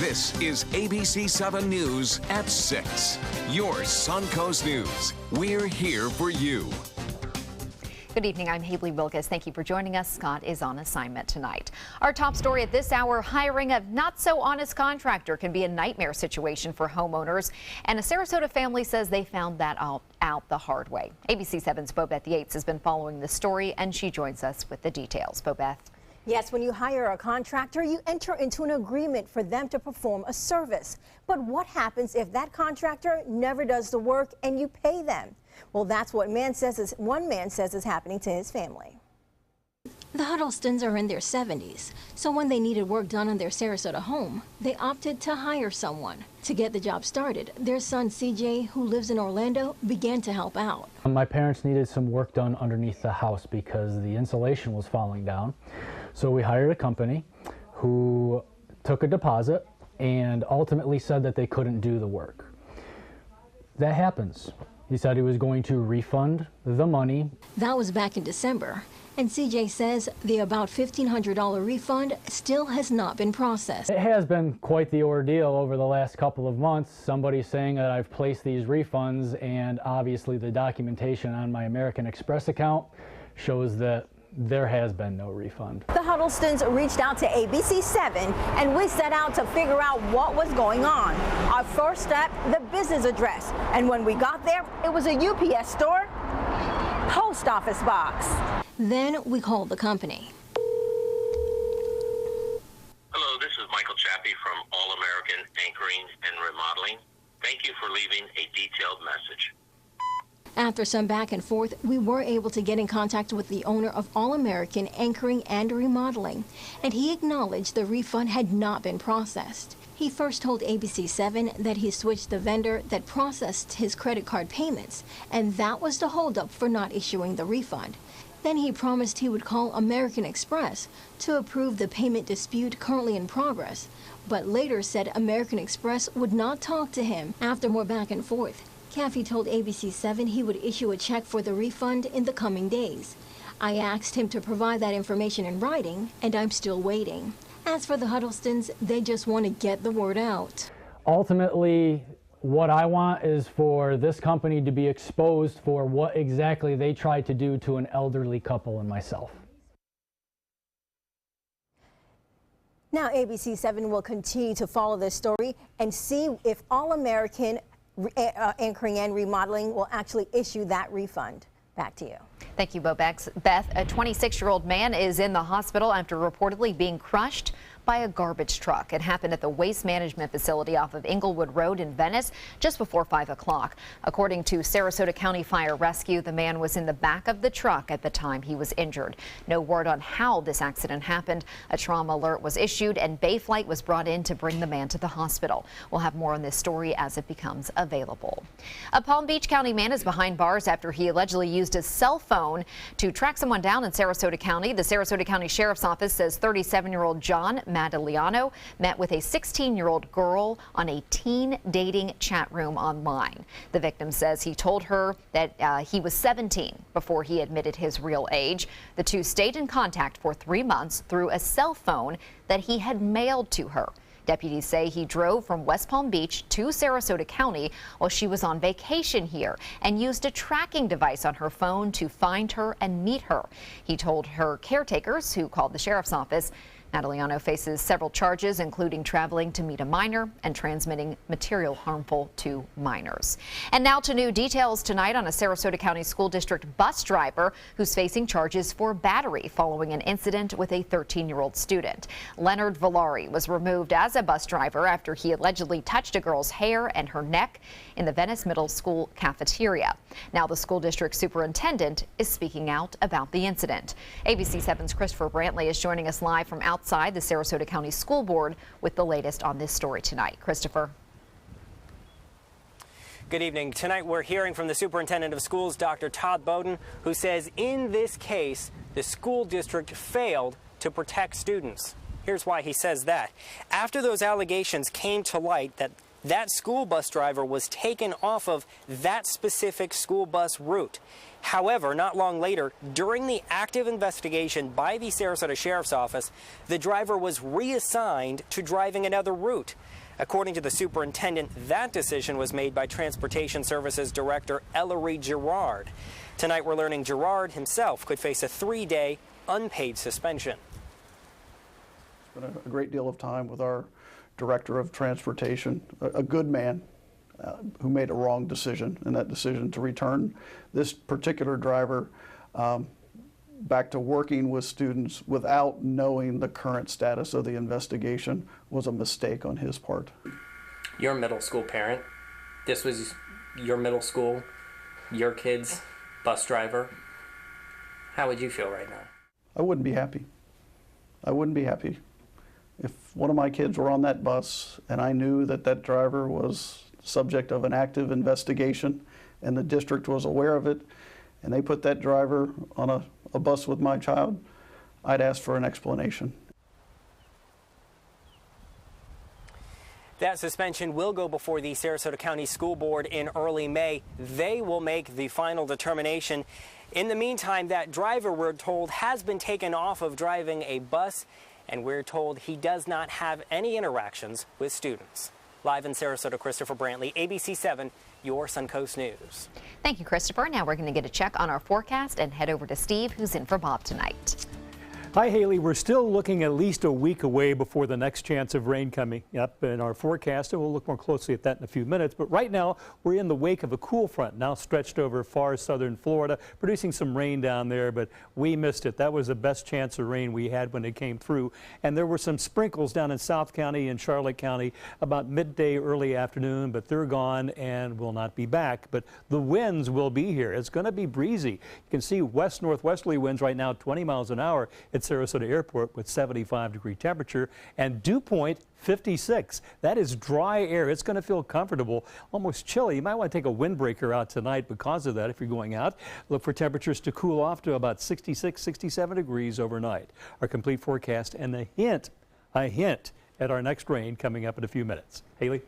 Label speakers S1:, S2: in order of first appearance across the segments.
S1: This is ABC7 News at 6. Your Suncoast News. We're here for you.
S2: Good evening, I'm Haley Wilkes. Thank you for joining us. Scott is on assignment tonight. Our top story at this hour, hiring a not-so-honest contractor can be a nightmare situation for homeowners. And a Sarasota family says they found that out the hard way. ABC7's Bobeth Yates has been following this story, and she joins us with the details. Bobeth.
S3: Yes, when you hire a contractor, you enter into an agreement for them to perform a service. But what happens if that contractor never does the work and you pay them? Well, that's what one man says is happening to his family.
S4: The Huddlestons are in their 70s, so when they needed work done on their Sarasota home, they opted to hire someone. To get the job started, their son CJ, who lives in Orlando, began to help out.
S5: My parents needed some work done underneath the house because the insulation was falling down. So we hired a company who took a deposit and ultimately said that they couldn't do the work. That happens. He said he was going to refund the money.
S4: That was back in December, and CJ says the about $1,500 refund still has not been processed.
S5: It has been quite the ordeal over the last couple of months. Somebody saying that I've placed these refunds, and obviously the documentation on my American Express account shows that there has been no refund.
S3: The Huddlestons reached out to ABC7 and we set out to figure out what was going on. Our first step, the business address. And when we got there, it was a UPS store, post office box.
S4: Then we called the company.
S6: Hello, this is Michael Chappie from All American Anchoring and Remodeling. Thank you for leaving a detailed message.
S4: After some back and forth, we were able to get in contact with the owner of All American Anchoring and Remodeling, and he acknowledged the refund had not been processed. He first told ABC7 that he switched the vendor that processed his credit card payments, and that was the holdup for not issuing the refund. Then he promised he would call American Express to approve the payment dispute currently in progress, but later said American Express would not talk to him. After more back and forth, Caffey told ABC7 he would issue a check for the refund in the coming days. I asked him to provide that information in writing, and I'm still waiting. As for the Huddlestons, they just want to get the word out.
S5: Ultimately, what I want is for this company to be exposed for what exactly they tried to do to an elderly couple and myself.
S3: Now, ABC7 will continue to follow this story and see if All American Anchoring and Remodeling will actually issue that refund. Back to you.
S2: Thank you, Beth. A 26-year-old man is in the hospital after reportedly being crushed by a garbage truck. It happened at the waste management facility off of Inglewood Road in Venice just before 5 o'clock. According to Sarasota County Fire Rescue, the man was in the back of the truck at the time he was injured. No word on how this accident happened. A trauma alert was issued and Bay Flight was brought in to bring the man to the hospital. We'll have more on this story as it becomes available. A Palm Beach County man is behind bars after he allegedly used his cell phone to track someone down in Sarasota County. The Sarasota County Sheriff's Office says 37-year-old John Madaliano met with a 16-year-old girl on a teen dating chat room online. The victim says he told her that he was 17 before he admitted his real age. The two stayed in contact for 3 months through a cell phone that he had mailed to her. Deputies say he drove from West Palm Beach to Sarasota County while she was on vacation here and used a tracking device on her phone to find her and meet her. He told her caretakers, who called the sheriff's office. Madaliano faces several charges, including traveling to meet a minor and transmitting material harmful to minors. And now to new details tonight on a Sarasota County School District bus driver who's facing charges for battery following an incident with a 13-year-old student. Leonard Villari was removed as a bus driver after he allegedly touched a girl's hair and her neck in the Venice Middle School cafeteria. Now the school district superintendent is speaking out about the incident. ABC7's Christopher Brantley is joining us live from outside the Sarasota County School Board with the latest on this story tonight. Christopher.
S7: Good evening. Tonight we're hearing from the superintendent of schools, Dr. Todd Bowden, who says in this case the school district failed to protect students. Here's why he says that. After those allegations came to light that that school bus driver was taken off of that specific school bus route. However, not long later, during the active investigation by the Sarasota Sheriff's Office, the driver was reassigned to driving another route. According to the superintendent, that decision was made by Transportation Services Director Ellery Girard. Tonight, we're learning Girard himself could face a 3-day unpaid suspension.
S8: Spent a great deal of time with our Director of Transportation, a good man who made a wrong decision, and that decision to return this particular driver back to working with students without knowing the current status of the investigation was a mistake on his part.
S9: You're a middle school parent. This was your middle school, your kid's bus driver. How would you feel right now?
S8: I wouldn't be happy. I wouldn't be happy. If one of my kids were on that bus and I knew that that driver was subject of an active investigation and the district was aware of it, and they put that driver on a bus with my child, I'd ask for an explanation.
S7: That suspension will go before the Sarasota County School Board in early May. They will make the final determination. In the meantime, that driver, we're told, has been taken off of driving a bus, and we're told he does not have any interactions with students. Live in Sarasota, Christopher Brantley, ABC7, your Suncoast News.
S2: Thank you, Christopher. Now we're going to get a check on our forecast and head over to Steve, who's in for Bob tonight.
S10: Hi, Haley. We're still looking at least a week away before the next chance of rain coming up in our forecast, and we'll look more closely at that in a few minutes. But right now, we're in the wake of a cool front now stretched over far southern Florida, producing some rain down there, but we missed it. That was the best chance of rain we had when it came through. And there were some sprinkles down in South County and Charlotte County about midday, early afternoon, but they're gone and will not be back. But the winds will be here. It's going to be breezy. You can see west-northwesterly winds right now, 20 miles an hour. At Sarasota Airport with 75-degree temperature, and dew point 56. That is dry air. It's going to feel comfortable, almost chilly. You might want to take a windbreaker out tonight because of that if you're going out. Look for temperatures to cool off to about 66, 67 degrees overnight. Our complete forecast and a hint at our next rain coming up in a few minutes. Haley?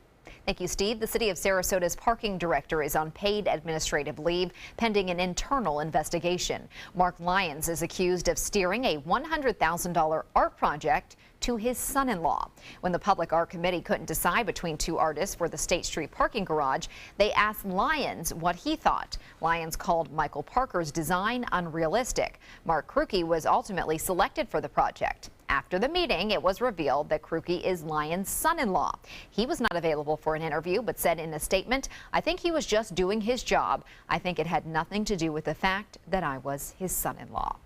S2: Thank you, Steve. The City of Sarasota's parking director is on paid administrative leave pending an internal investigation. Mark Lyons is accused of steering a $100,000 art project to his son-in-law. When the Public Art Committee couldn't decide between two artists for the State Street parking garage, they asked Lyons what he thought. Lyons called Michael Parker's design unrealistic. Mark Krukey was ultimately selected for the project. After the meeting, it was revealed that Krukey is Lyons' son-in-law. He was not available for an interview, but said in a statement, "I think he was just doing his job. I think it had nothing to do with the fact that I was his son-in-law."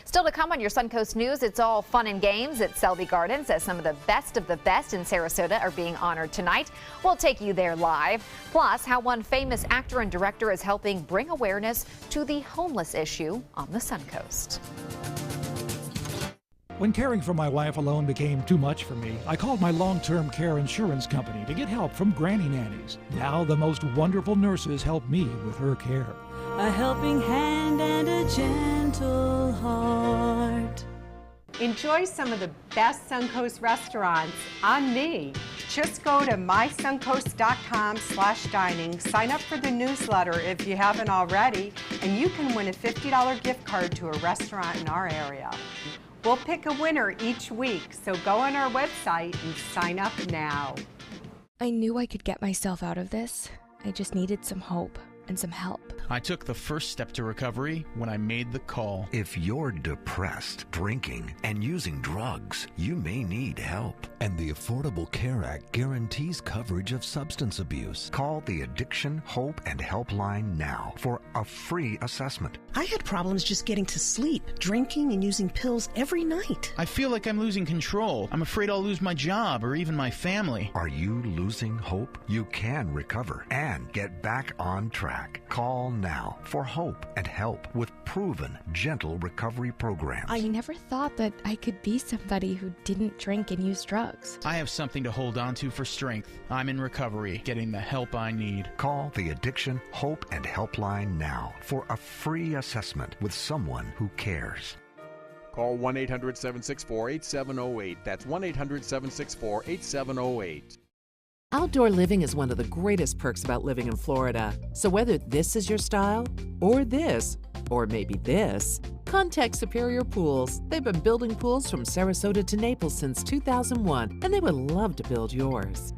S2: Still to come on your Suncoast News, it's all fun and games at Selby Gardens as some of the best in Sarasota are being honored tonight. We'll take you there live. Plus, how one famous actor and director is helping bring awareness to the homeless issue on the Suncoast.
S11: When caring for my wife alone became too much for me, I called my long-term care insurance company to get help from granny nannies. Now the most wonderful nurses help me with her care.
S12: A helping hand and a gentle heart.
S13: Enjoy some of the best Suncoast restaurants on me. Just go to mysuncoast.com/dining, sign up for the newsletter if you haven't already, and you can win a $50 gift card to a restaurant in our area. We'll pick a winner each week, so go on our website and sign up now.
S14: I knew I could get myself out of this. I just needed some hope and some help.
S15: I took the first step to recovery when I made the call.
S16: If you're depressed, drinking, and using drugs, you may need help. And the Affordable Care Act guarantees coverage of substance abuse. Call the Addiction, Hope, and Helpline now for a free assessment.
S17: I had problems just getting to sleep, drinking and using pills every night.
S15: I feel like I'm losing control. I'm afraid I'll lose my job or even my family.
S16: Are you losing hope? You can recover and get back on track. Call now for hope and help with proven, gentle recovery programs.
S14: I never thought that I could be somebody who didn't drink and use drugs.
S15: I have something to hold on to for strength. I'm in recovery, getting the help I need.
S16: Call the Addiction, Hope, and Helpline now for a free assessment with someone who cares.
S18: Call 1-800-764-8708. That's 1-800-764-8708. Outdoor living is one of the greatest perks about living in Florida. So whether this is your style, or this, or maybe this, contact Superior Pools. They've been building pools from Sarasota to Naples since 2001, and they would love to build yours.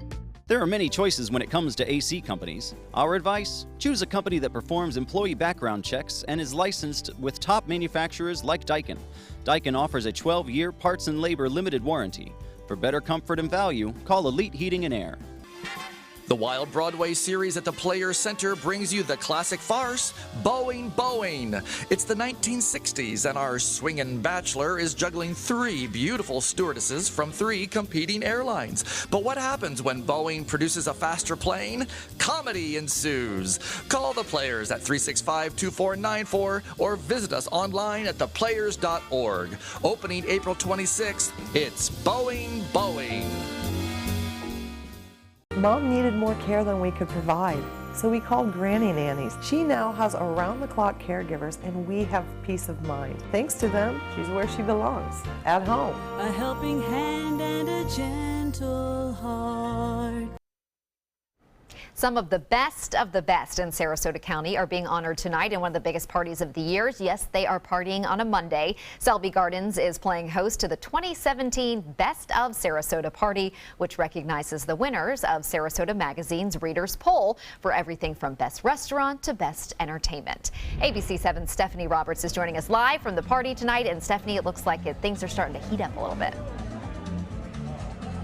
S19: There are many choices when it comes to AC companies. Our advice? Choose a company that performs employee background checks and is licensed with top manufacturers like Daikin. Daikin offers a 12-year parts and labor limited warranty. For better comfort and value, call Elite Heating and Air.
S20: The Wild Broadway series at the Players Center brings you the classic farce, Boeing, Boeing. It's the 1960s, and our swingin' bachelor is juggling 3 beautiful stewardesses from 3 competing airlines. But what happens when Boeing produces a faster plane? Comedy ensues. Call the Players at 365-2494 or visit us online at theplayers.org. Opening April 26th, it's Boeing, Boeing.
S21: Mom needed more care than we could provide, so we called Granny Nannies. She now has around-the-clock caregivers, and we have peace of mind. Thanks to them, she's where she belongs, at home.
S12: A helping hand and a gentle heart.
S2: Some of the best in Sarasota County are being honored tonight in one of the biggest parties of the year. Yes, they are partying on a Monday. Selby Gardens is playing host to the 2017 Best of Sarasota Party, which recognizes the winners of Sarasota Magazine's Readers' Poll for everything from best restaurant to best entertainment. ABC7's Stephanie Roberts is joining us live from the party tonight. And Stephanie, it looks like things are starting to heat up a little bit.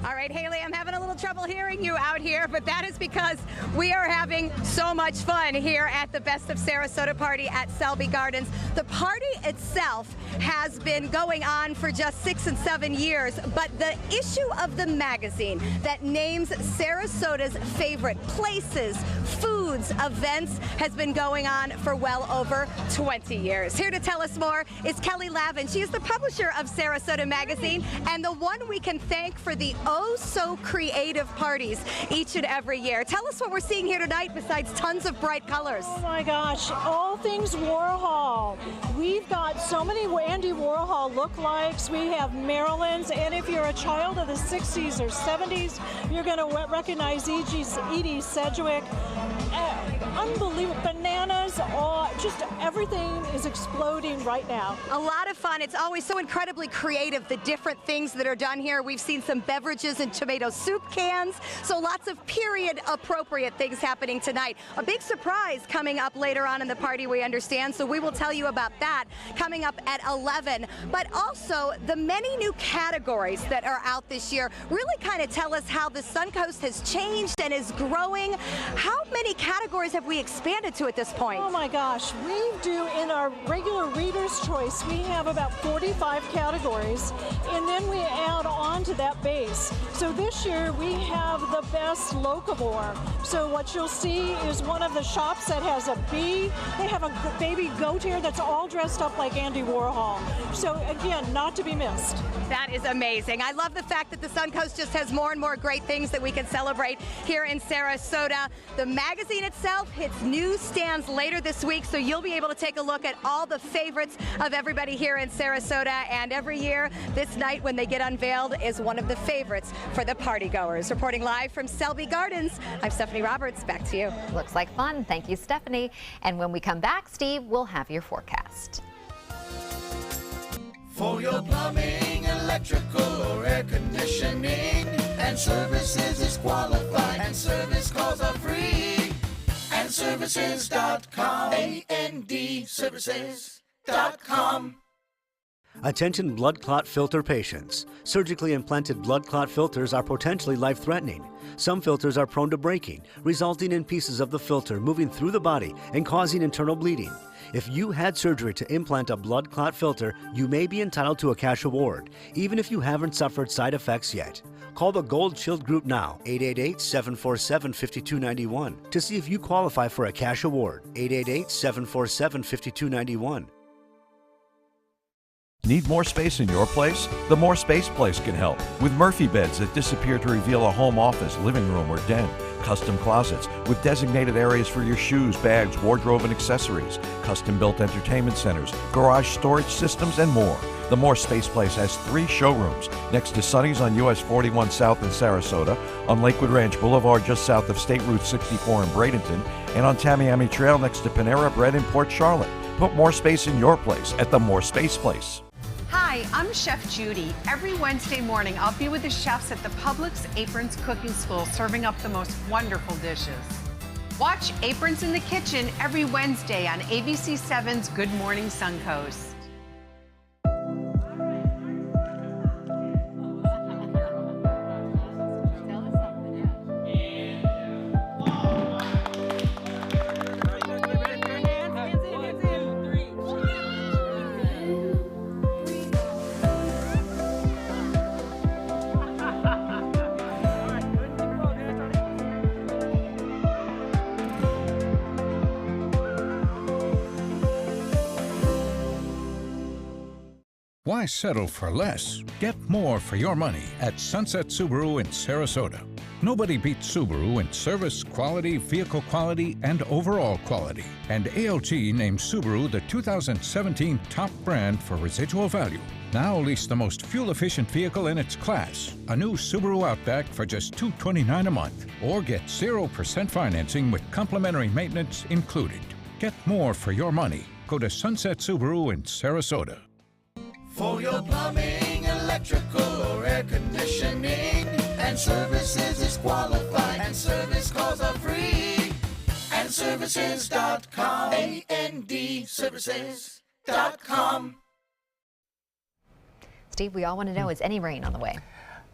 S22: All right, Haley, I'm having a little trouble hearing you out here, but that is because we are having so much fun here at the Best of Sarasota party at Selby Gardens. The party itself has been going on for just 6 and 7 years, but the issue of the magazine that names Sarasota's favorite places, foods, events has been going on for well over 20 years. Here to tell us more is Kelly Lavin. She is the publisher of Sarasota Magazine and the one we can thank for the so creative parties each and every year. Tell us what we're seeing here tonight besides tons of bright colors.
S23: Oh my gosh, all things Warhol. We've got so many Andy Warhol lookalikes. We have Marilyn's, and if you're a child of the 60s or 70s, you're going to recognize Edie Sedgwick. Unbelievable. Bananas, just everything is exploding right now.
S22: A lot of fun. It's always so incredibly creative, the different things that are done here. We've seen some beverages and tomato soup cans, so lots of period appropriate things happening tonight. A big surprise coming up later on in the party, we understand, so we will tell you about that coming up at 11. But also the many new categories that are out this year really kind of tell us how the Suncoast has changed and is growing. How many categories have we expanded to at this point?
S23: Oh my gosh, we do in our regular Reader's Choice, we have about 45 categories, and then we add on to that base. So this year we have the best locavore. So what you'll see is one of the shops that has a bee. They have a baby goat here that's all dressed up like Andy Warhol. So again, not to be missed.
S22: That is amazing. I love the fact that the Suncoast just has more and more great things that we can celebrate here in Sarasota. The magazine itself hits newsstands later this week, so you'll be able to take a look at all the favorites of everybody here in Sarasota. And every year, this night when they get unveiled is one of the favorites for the partygoers. Reporting live from Selby Gardens, I'm Stephanie Roberts. Back to you.
S2: Looks like fun. Thank you, Stephanie. And when we come back, Steve, we'll have your forecast.
S24: For your plumbing, electrical, or air conditioning, and services is qualified, and service calls are free. And services.com, A-N-D, services.com.
S25: Attention blood clot filter patients. Surgically implanted blood clot filters are potentially life-threatening. Some filters are prone to breaking, resulting in pieces of the filter moving through the body and causing internal bleeding. If you had surgery to implant a blood clot filter, you may be entitled to a cash award, even if you haven't suffered side effects yet. Call the Gold Shield Group now, 888-747-5291, to see if you qualify for a cash award, 888-747-5291.
S26: Need more space in your place? The More Space Place can help with Murphy beds that disappear to reveal a home office, living room, or den. Custom closets with designated areas for your shoes, bags, wardrobe, and accessories. Custom-built entertainment centers, garage storage systems, and more. The More Space Place has 3 showrooms next to Sonny's on US 41 South in Sarasota, on Lakewood Ranch Boulevard just south of State Route 64 in Bradenton, and on Tamiami Trail next to Panera Bread in Port Charlotte. Put more space in your place at the More Space Place.
S13: Hi, I'm Chef Judy. Every Wednesday morning, I'll be with the chefs at the Publix Aprons Cooking School serving up the most wonderful dishes. Watch Aprons in the Kitchen every Wednesday on ABC7's Good Morning Suncoast.
S1: Why settle for less? Get more for your money at Sunset Subaru in Sarasota. Nobody beats Subaru in service, quality, vehicle quality, and overall quality. And ALG named Subaru the 2017 top brand for residual value. Now lease the most fuel-efficient vehicle in its class, a new Subaru Outback for just $229 a month. Or get 0% financing with complimentary maintenance included. Get more for your money. Go to Sunset Subaru in Sarasota.
S24: For your plumbing, electrical, or air conditioning, and services is qualified, and service calls are free. And services.com, A-N-D, services.com.
S2: Steve, we all want to know, is any rain on the way?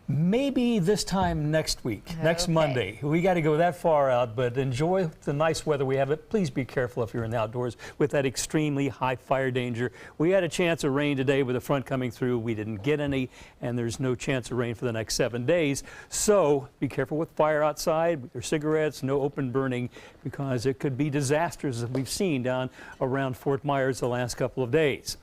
S10: Maybe this time next week, next Monday. We got to go that far out, but enjoy the nice weather we have. It. Please be careful if you're in the outdoors with that extremely high fire danger. We had a chance of rain today with the front coming through. We didn't get any, and there's no chance of rain for the next 7 days. So be careful with fire outside, with your cigarettes, no open burning, because it could be disasters that we've seen down around Fort Myers the last couple of days.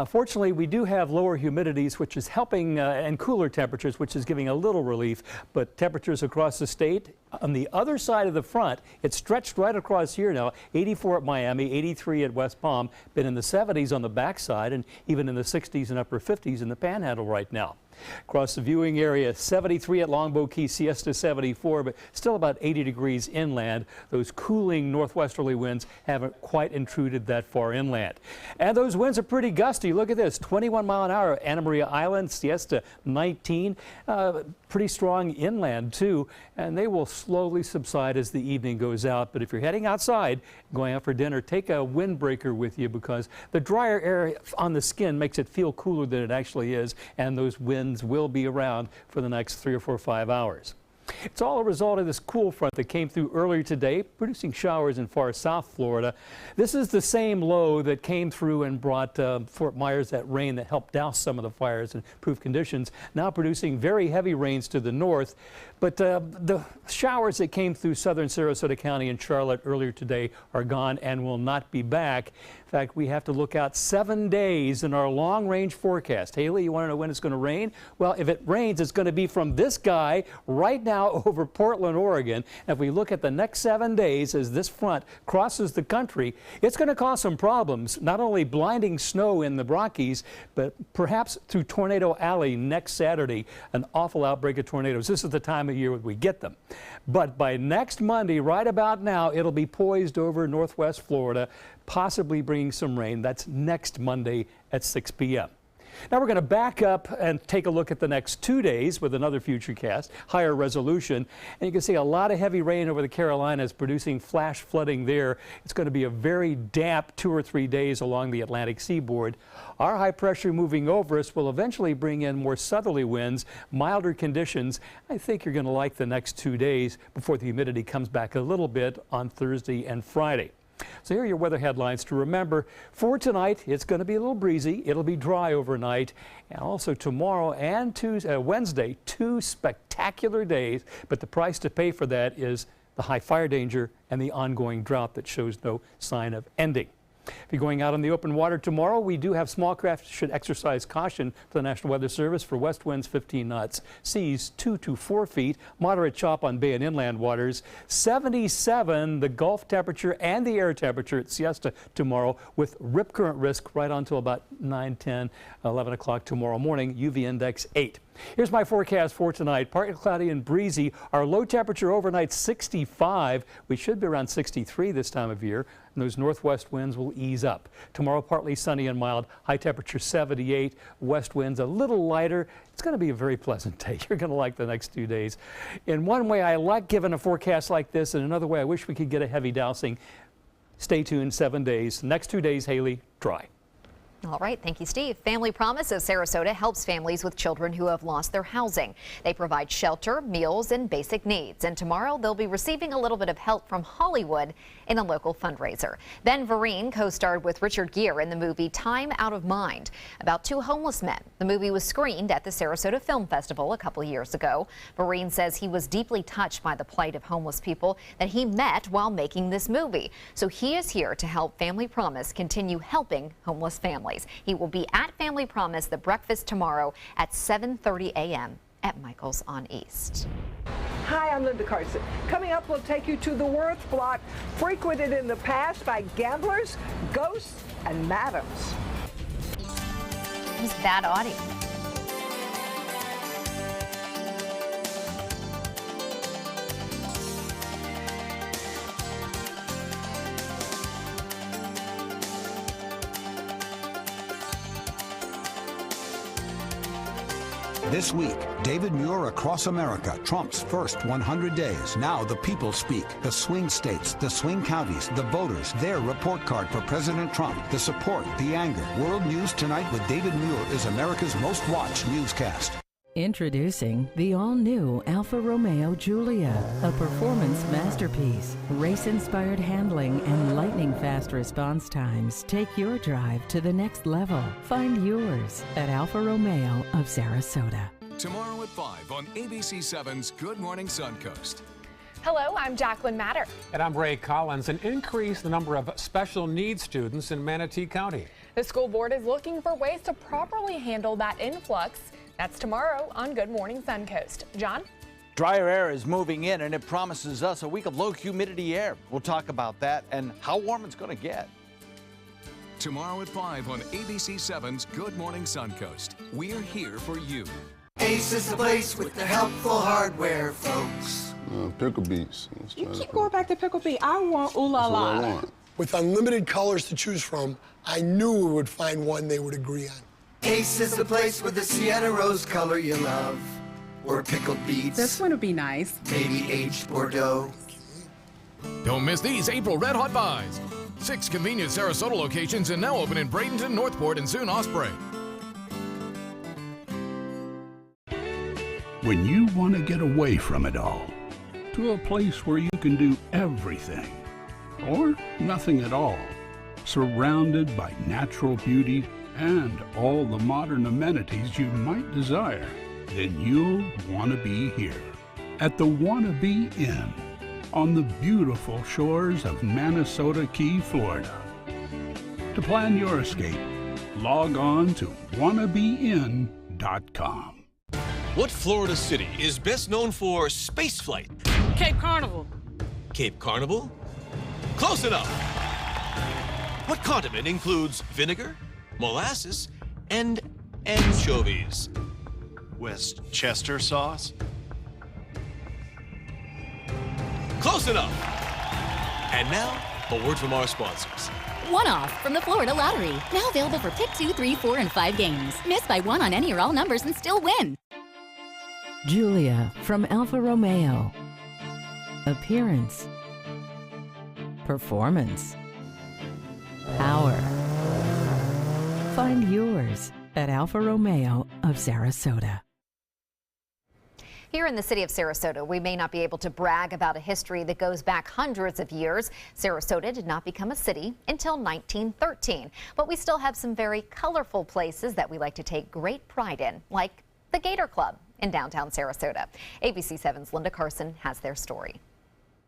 S10: Fortunately, we do have lower humidities, which is helping, and cooler temperatures, which is giving a little relief, but temperatures across the state on the other side of the front, it's stretched right across here now. 84 at Miami, 83 at West Palm, been in the 70s on the backside, and even in the 60s and upper 50s in the Panhandle right now. Across the viewing area, 73 at Longboat Key, Siesta 74, but still about 80 degrees inland. Those cooling northwesterly winds haven't quite intruded that far inland. And those winds are pretty gusty. Look at this, 21 mile an hour, Anna Maria Island, Siesta 19. Pretty strong inland too, and they will slowly subside as the evening goes out. But if you're heading outside, going out for dinner, take a windbreaker with you, because the drier air on the skin makes it feel cooler than it actually is, and those winds will be around for the next 3 or 4 or 5 hours. It's all a result of this cool front that came through earlier today, producing showers in far south Florida. This is the same low that came through and brought Fort Myers that rain that helped douse some of the fires and improve conditions, now producing very heavy rains to the north. But the showers that came through southern Sarasota County and Charlotte earlier today are gone and will not be back. In fact, we have to look out 7 days in our long-range forecast. Haley, you want to know when it's going to rain? Well, if it rains, it's going to be from this guy right now over Portland, Oregon. And if we look at the next 7 days as this front crosses the country, it's going to cause some problems, not only blinding snow in the Rockies, but perhaps through Tornado Alley next Saturday, an awful outbreak of tornadoes. This is the time of year when we get them. But by next Monday, right about now, it'll be poised over northwest Florida, possibly bringing some rain. That's next Monday at 6 p.m. Now we're going to back up and take a look at the next 2 days with another futurecast, higher resolution. And you can see a lot of heavy rain over the Carolinas producing flash flooding there. It's going to be a very damp 2 or 3 days along the Atlantic seaboard. Our high pressure moving over us will eventually bring in more southerly winds, milder conditions. I think you're going to like the next 2 days before the humidity comes back a little bit on Thursday and Friday. So here are your weather headlines to remember. For tonight, it's going to be a little breezy. It'll be dry overnight. And also tomorrow and Wednesday, 2 spectacular days. But the price to pay for that is the high fire danger and the ongoing drought that shows no sign of ending. If you're going out on the open water tomorrow, we do have small craft should exercise caution for the National Weather Service for west winds 15 knots, seas 2 to 4 feet, moderate chop on bay and inland waters. 77 the Gulf temperature and the air temperature at Siesta tomorrow, with rip current risk right on till about 9, 10, 11 o'clock tomorrow morning. UV index 8. Here's my forecast for tonight. Partly cloudy and breezy. Our low temperature overnight 65. We should be around 63 this time of year. And those northwest winds will ease up. Tomorrow partly sunny and mild. High temperature 78. West winds a little lighter. It's going to be a very pleasant day. You're going to like the next 2 days. In one way, I like giving a forecast like this. In another way, I wish we could get a heavy dousing. Stay tuned. 7 days. Next 2 days, Haley, dry.
S2: All right, thank you, Steve. Family Promise of Sarasota helps families with children who have lost their housing. They provide shelter, meals, and basic needs. And tomorrow they'll be receiving a little bit of help from Hollywood in a local fundraiser. Ben Vereen co-starred with Richard Gere in the movie Time Out of Mind, about 2 homeless men. The movie was screened at the Sarasota Film Festival a couple years ago. Vereen says he was deeply touched by the plight of homeless people that he met while making this movie. So he is here to help Family Promise continue helping homeless families. He will be at Family Promise the breakfast tomorrow at 7:30 a.m. at Michael's on East.
S3: Hi, I'm Linda Carson. Coming up, we'll take you to the Worth Block, frequented in the past by gamblers, ghosts, and madams.
S2: It was bad audio.
S4: This week, David Muir across America, Trump's first 100 days. Now the people speak. The swing states, the swing counties, the voters, their report card for President Trump. The support, the anger. World News Tonight with David Muir is America's most watched newscast.
S5: Introducing the all-new Alfa Romeo Giulia, a performance masterpiece. Race-inspired handling and lightning-fast response times take your drive to the next level. Find yours at Alfa Romeo of Sarasota.
S6: Tomorrow at 5 on ABC7's Good Morning Suncoast.
S8: Hello, I'm Jacqueline Matter.
S9: And I'm Ray Collins. An increase in the number of special needs students in Manatee County.
S8: The school board is looking for ways to properly handle that influx. That's tomorrow on Good Morning Suncoast. John?
S27: Drier air is moving in, and it promises us a week of low humidity air. We'll talk about that and how warm it's going to get.
S6: Tomorrow at 5 on ABC7's Good Morning Suncoast. We're here for you.
S24: Ace is the place with the helpful hardware, folks.
S28: Pickle beets.
S29: You keep going back to pickle beet. I want ooh la la.
S28: That's what I want.
S30: With unlimited colors to choose from, I knew we would find one they would agree on.
S24: Ace is the place with the sienna rose color you love. Or pickled beets.
S29: This one would be nice.
S24: Maybe aged Bordeaux.
S31: Don't miss these April Red Hot Buys. 6 convenient Sarasota locations and now open in Bradenton, Northport, and soon Osprey.
S32: When you want to get away from it all, to a place where you can do everything, or nothing at all, surrounded by natural beauty and all the modern amenities you might desire, then you'll want to be here at the Wannabe Inn on the beautiful shores of Manasota Key, Florida. To plan your escape, log on to wannabeinn.com.
S33: What Florida city is best known for spaceflight?
S29: Cape Carnival.
S33: Cape Carnival? Close enough. What condiment includes vinegar, molasses, and anchovies?
S34: Westchester sauce?
S33: Close enough. And now, a word from our sponsors.
S35: One-off from the Florida Lottery. Now available for pick 2, 3, 4, and 5 games. Miss by 1 on any or all numbers and still win.
S5: Giulia from Alfa Romeo. Appearance. Performance. Power. Find yours at Alfa Romeo of Sarasota.
S2: Here in the city of Sarasota, we may not be able to brag about a history that goes back hundreds of years. Sarasota did not become a city until 1913, but we still have some very colorful places that we like to take great pride in, like the Gator Club in downtown Sarasota. ABC7's Linda Carson has their story.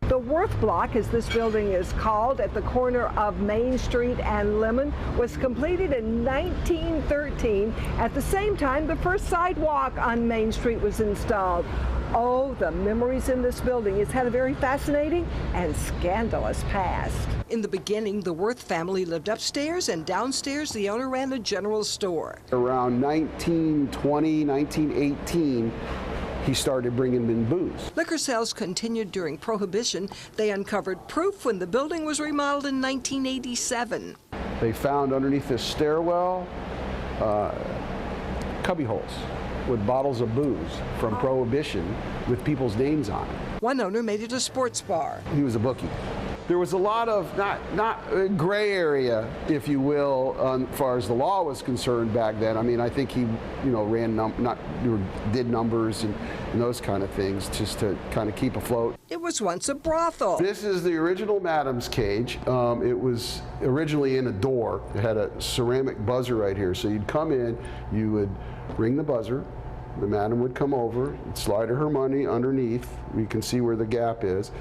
S3: The The Worth Block, as this building is called, at the corner of Main Street and Lemon, was completed in 1913. At the same time, the first sidewalk on Main Street was installed. Oh, the memories in this building. It's had a very fascinating and scandalous past.
S7: In the beginning, the Worth family lived upstairs, and downstairs the owner ran a general store.
S11: Around 1920, 1918, he started bringing in booze.
S7: Liquor sales continued during Prohibition. They uncovered proof when the building was remodeled in 1987.
S11: They found underneath this stairwell cubby holes with bottles of booze from Prohibition with people's names on it.
S7: One owner made it a sports bar.
S11: He was a bookie. There was a lot of not gray area, if you will, as far as the law was concerned back then. I mean, I think he, ran did numbers and those kind of things just to kind of keep afloat.
S7: It was once a brothel.
S11: This is the original Madam's Cage. It was originally in a door. It had a ceramic buzzer right here. So you'd come in, you would ring the buzzer. The madam would come over, slide her money underneath. You can see where the gap is.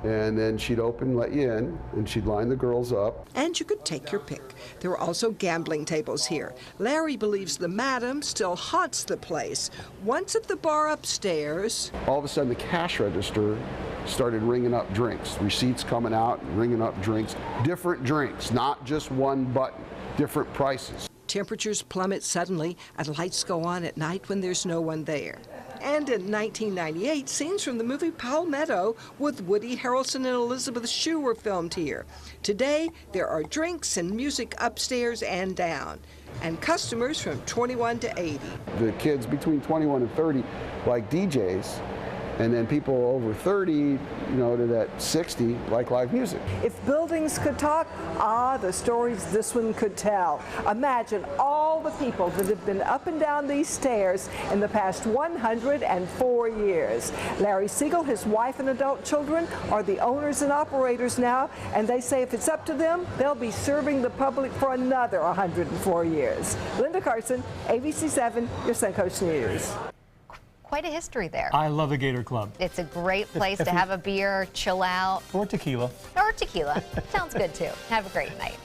S11: And then she'd open, let you in, and she'd line the girls up.
S7: And you could take your pick. There were also gambling tables here. Larry believes the madam still haunts the place. Once at the bar upstairs,
S11: all of a sudden the cash register started ringing up drinks. Receipts coming out, ringing up drinks. Different drinks, not just one button, different prices.
S7: Temperatures plummet suddenly and lights go on at night when there's no one there. And in 1998, scenes from the movie Palmetto with Woody Harrelson and Elizabeth Shue were filmed here. Today, there are drinks and music upstairs and down, and customers from 21 to 80.
S11: The kids between 21 and 30 like DJs, and then people over 30, to that 60 like live music.
S3: If buildings could talk, the stories this one could tell. Imagine all the people that have been up and down these stairs in the past 104 years. Larry Siegel, his wife and adult children are the owners and operators now, and they say if it's up to them, they'll be serving the public for another 104 years. Linda Carson, ABC7, your Suncoast News.
S2: Quite a history there.
S10: I love the Gator Club.
S2: It's a great place to have a beer, chill out.
S10: Or tequila.
S2: Or tequila. Sounds good too. Have a great night.